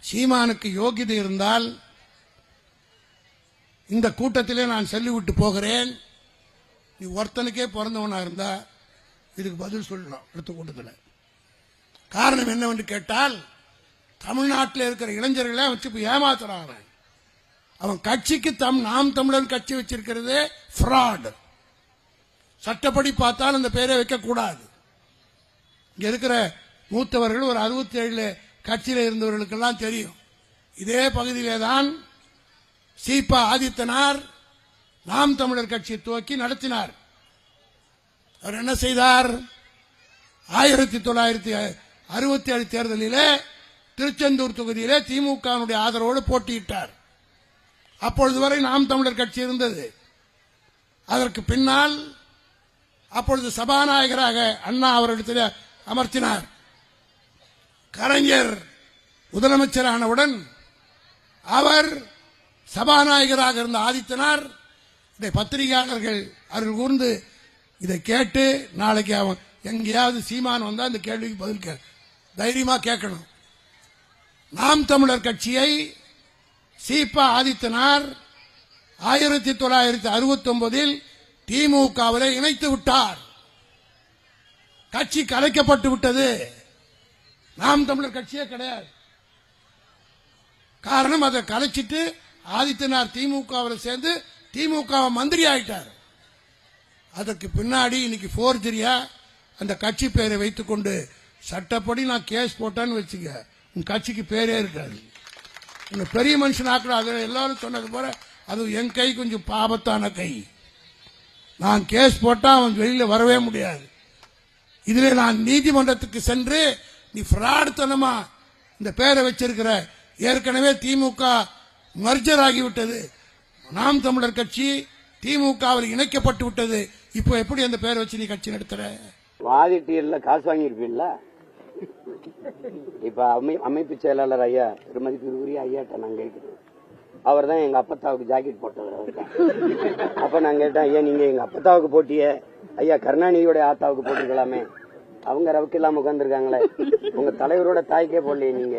சீமானுக்கு யோகிதை இருந்தால் இந்த கூட்டத்திலே நான் சொல்லிவிட்டு போகிறேன். நீ ஒருத்தனுக்கே பிறந்தவனா இருந்தா இதுக்கு பதில் சொல்லணும் அடுத்த கூட்டத்தில். காரணம் என்னவென்று கேட்டால், தமிழ்நாட்டில் இருக்கிற இளைஞர்களை வச்சு இப்ப ஏமாத்துறான். அவன் கட்சிக்கு நாம் தமிழர் கட்சி வச்சிருக்கிறது ஃப்ராட். சட்டப்படி பார்த்தால் அந்த பேரை வைக்க கூடாது. இங்க இருக்கிற மூத்தவர்கள் ஒரு 67 கட்சியில் இருந்தவர்களுக்கெல்லாம் தெரியும். இதே பகுதியிலே தான் சீபா ஆதித்தனார் நாம் தமிழர் கட்சியை துவக்கி நடத்தினார். அவர் என்ன செய்தார்? 1967 தேர்தலிலே திருச்செந்தூர் தொகுதியிலே திமுக ஆதரவோடு போட்டியிட்டார். அப்பொழுது வரை நாம் தமிழர் கட்சி இருந்தது. அதற்கு பின்னால் அப்பொழுது சபாநாயகராக அண்ணா அவரிடத்தில் அமர்த்தினார். கலைஞர் முதலமைச்சரானவுடன் அவர் சபாநாயகராக இருந்த ஆதித்தனார் இதை பத்திரிகையாளர்கள் அவர்கள் கூர்ந்து இதை கேட்டு நாளைக்கு அவன் எங்கேயாவது சீமான் வந்தா இந்த கேள்விக்கு பதில் தைரியமா கேட்கணும். நாம் தமிழர் கட்சியை சீபா ஆதித்தனார் 1969 திமுகவிலே இணைத்து விட்டார். கட்சி கலைக்கப்பட்டு விட்டது. நாம் தமிழர் கட்சியே கிடையாது. காரணம், அதை கலைச்சிட்டு ஆதித்தனார் திமுகவில் சேர்ந்து திமுக மந்திரி ஆயிட்டார். அதற்கு பின்னாடி இன்னைக்கு போர்ஜரியா அந்த கட்சி பேரை வைத்துக் கொண்டு சட்டப்படி நான் கேஸ் போட்டான்னு வச்சுக்க, உன் கட்சிக்கு பேரே இருக்காது. பெரிய மனுஷன் ஆக்கணும். எல்லாரும் சொன்னது போல அது என் கை கொஞ்சம் பாபத்தான கை. நான் கேஸ் போட்டா அவன் வெளியில வரவே முடியாது. இதுல நான் நீதிமன்றத்துக்கு சென்று நீ பிராடுத்தனமா இந்த பேரை வச்சிருக்கிற, ஏற்கனவே திமுக மர்ஜர் ஆகிவிட்டது, நாம் தமிழர் கட்சி திமுகவில் இணைக்கப்பட்டு விட்டது, இப்போ எப்படி அந்த பேரை வச்சு நீ கட்சி நடத்துற? வாதிட்டியல்ல காசு வாங்கியிருப்பீல்ல. இப்ப அமைப்பு செயலாளர் ஐயா திருமதிக்குரிய ஐயாட்ட நான் கேட்கிறேன். அவர் தான் எங்க அப்பத்தாவுக்கு ஜாக்கெட் போட்டவர். அப்ப நான் கேட்டேன், ஐயா நீங்க எங்க அப்பத்தாவுக்கு போட்டிய ஐயா கருணாநிதியோட ஆத்தாவுக்கு போட்டிருக்கலாமே, அவங்க ரவுக்கு இல்லாம உட்கார்ந்துருக்காங்களே, உங்க தலைவரோட தாய்க்கே போடலையே. நீங்க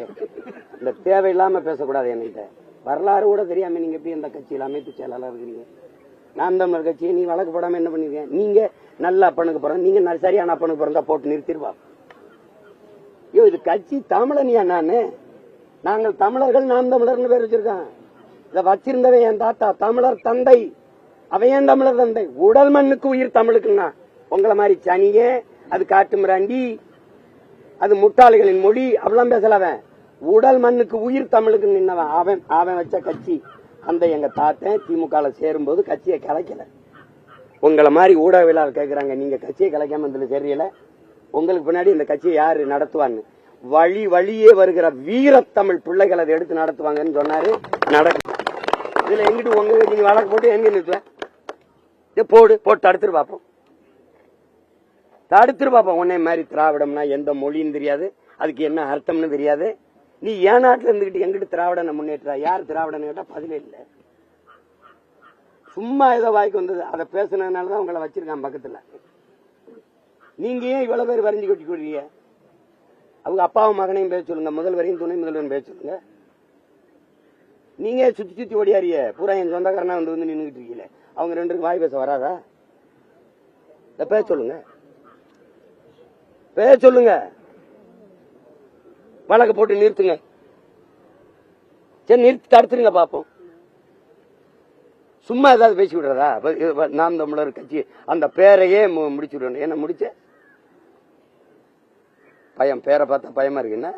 இந்த தேவையில்லாம பேசக்கூடாது. என்கிட்ட வரலாறு கூட தெரியாம நீங்க எப்படி இந்த கட்சியில் அமைப்பு செயலாளர் இருக்கிறீங்க? நாம் தமிழர் கட்சியை நீ வழக்கு போடாம என்ன பண்ணிருக்கீங்க? நீங்க நல்ல அப்பனுக்கு பிறந்த, நீங்க சரியான அப்பனுக்கு பிறந்தா போட்டு நிறுத்திடுவா. ஐயோ இது கட்சி தமிழனியா? நாங்கள் தமிழர்கள் நாம் தமிழர்னு பேர் வச்சிருக்கான். இத வச்சிருந்தவன் என் தாத்தா தமிழர் தந்தை, அவன் ஏன் தமிழர் தந்தை? உடல் மண்ணுக்கு உயிர் தமிழுக்குன்னா உங்களை மாதிரி சனிய, அது காட்டு மிராண்டி, அது முட்டாளிகளின் மொழி அப்படிலாம் பேசலவன். உடல் மண்ணுக்கு உயிர் தமிழுக்கு நின்னவன் அவன் வச்ச கட்சி. அந்த எங்க தாத்தன் திமுக சேரும்போது கட்சியை கலைக்கல. உங்களை மாதிரி ஊடகவியலாளர் கேட்கிறாங்க, நீங்க கட்சியை கலைக்காம இதுல தெரியல, உங்களுக்கு பின்னாடி இந்த கட்சியை யாரு நடத்துவான்னு. வழி வழியே வருகிற வீரத்தமிழ் பிள்ளைகள் அதை எடுத்து நடத்துவாங்கன்னு சொன்னாரு. நடக்கும். இதுல எங்கிட்டு உங்க நீங்க வழக்கு போட்டு எங்க நிறுத்துவேன்? போட்டு தடுத்துட்டு பார்ப்போம். உன்னை மாதிரி திராவிடம்னா எந்த மொழின்னு தெரியாது, அதுக்கு என்ன அர்த்தம்னு தெரியாது. நீ ஏன் நாட்டுல இருந்துகிட்டு எங்கிட்டு திராவிடனை முன்னேற்றா? யார் திராவிடன்னு கேட்டா பதிலே இல்ல. சும்மா ஏதோ வாய்க்கு வந்தது அதை பேசுனதுனாலதான் உங்களை வச்சிருக்கான் பக்கத்துல. நீங்க ஏன் இவ்வளவு பேர் வரைஞ்சு கொட்டி கொடுறீங்க? அவங்க அப்பாவும் மகனையும் பேச சொல்லுங்க, முதல்வரையும் துணை முதல்வரையும் பேச சொல்லுங்க. நீங்க சுத்தி சுத்தி ஓடியாரிய பூரா என் சொந்தக்காரனா வந்து நின்றுட்டு இருக்கீங்க. அவங்க 2 பேருக்கு வாய் பேச வராதா? பேச சொல்லுங்க, வழக்கு போட்டு நிறுத்துங்க. சரி நிறுத்தி தடுத்துருங்க பாப்போம். சும்மா ஏதாவது பேசி விடுறதா? நாம் தமிழர் கட்சி அந்த பேரையே முடிச்சு விடணும். என்ன முடிச்ச பயம்? பேரை பார்த்தா பயமா இருக்குன்னா